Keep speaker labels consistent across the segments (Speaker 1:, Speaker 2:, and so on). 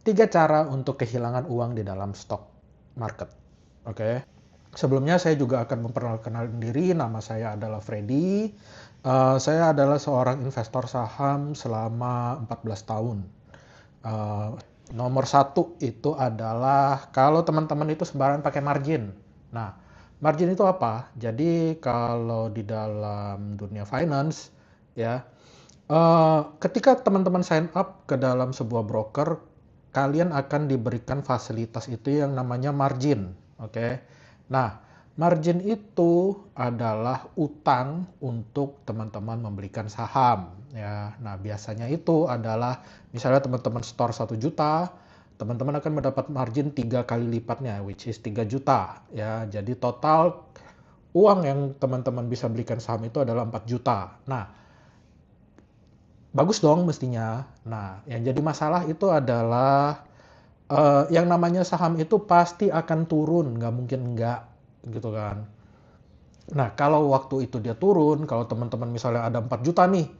Speaker 1: 3 cara untuk kehilangan uang di dalam stock market. Oke. Sebelumnya saya juga akan memperkenalkan diri, nama saya adalah Freddy. Saya adalah seorang investor saham selama 14 tahun. Eh, Nomor satu itu adalah kalau teman-teman itu sembarangan pakai margin. Nah, margin itu apa? Jadi kalau di dalam dunia finance, ya, ketika teman-teman sign up ke dalam sebuah broker, kalian akan diberikan fasilitas itu yang namanya margin, oke? Nah, margin itu adalah utang untuk teman-teman membelikan saham, ya. Nah, biasanya itu adalah misalnya teman-teman store 1 juta, teman-teman akan mendapat margin 3 kali lipatnya, which is 3 juta, ya. Jadi total uang yang teman-teman bisa belikan saham itu adalah 4 juta. Nah, bagus dong mestinya. Nah, yang jadi masalah itu adalah yang namanya saham itu pasti akan turun, nggak mungkin enggak, gitu kan. Nah, kalau waktu itu dia turun, kalau teman-teman misalnya ada 4 juta nih,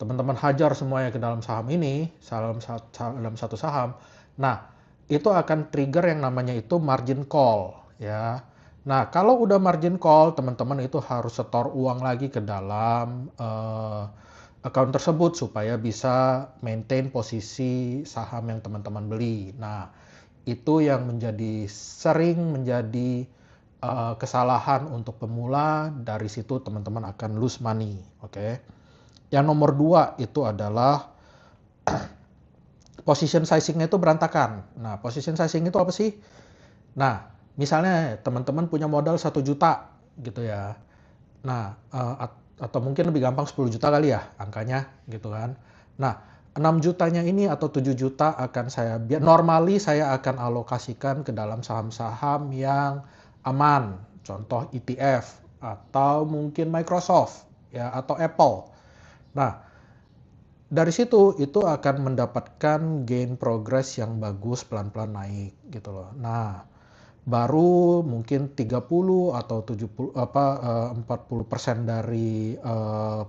Speaker 1: teman-teman hajar semuanya ke dalam saham ini, dalam satu saham. Nah, itu akan trigger yang namanya itu margin call, ya. Nah, kalau udah margin call, teman-teman itu harus setor uang lagi ke dalam account tersebut supaya bisa maintain posisi saham yang teman-teman beli. Nah, itu yang sering menjadi kesalahan untuk pemula. Dari situ teman-teman akan lose money, oke? Yang nomor 2 itu adalah position sizing-nya itu berantakan. Nah, position sizing itu apa sih? Nah, misalnya teman-teman punya modal 1 juta gitu ya. Nah, atau mungkin lebih gampang 10 juta kali ya angkanya gitu kan. Nah, 6 jutanya ini atau 7 juta akan normally saya akan alokasikan ke dalam saham-saham yang aman. Contoh ETF atau mungkin Microsoft ya atau Apple. Nah, dari situ itu akan mendapatkan gain progress yang bagus, pelan-pelan naik gitu loh. Nah, baru mungkin 30 atau 40% dari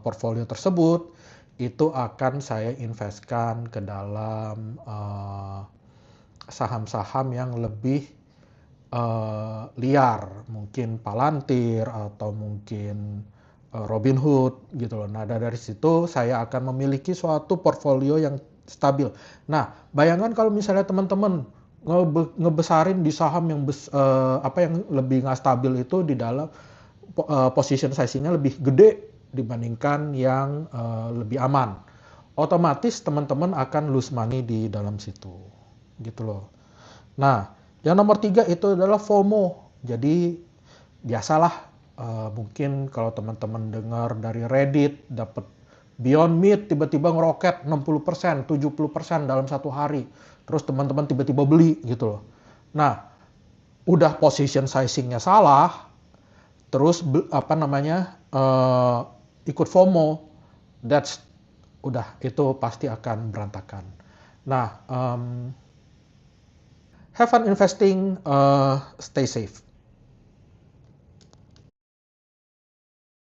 Speaker 1: portfolio tersebut itu akan saya investkan ke dalam saham-saham yang lebih liar, mungkin Palantir atau mungkin Robinhood gitu loh. Nah, dari situ saya akan memiliki suatu portfolio yang stabil. Nah, bayangkan kalau misalnya teman-teman ngebesarin di saham yang yang lebih nggak stabil itu di dalam position size-nya lebih gede dibandingkan yang lebih aman. Otomatis teman-teman akan lose money di dalam situ. Gitu loh. Nah, yang nomor 3 itu adalah FOMO. Jadi biasalah mungkin kalau teman-teman dengar dari Reddit dapat Beyond Meat tiba-tiba ngeroket 60%, 70% dalam satu hari. Terus teman-teman tiba-tiba beli gitu loh. Nah, udah position sizing-nya salah, terus ikut FOMO, udah itu pasti akan berantakan. Nah, have fun investing, stay safe.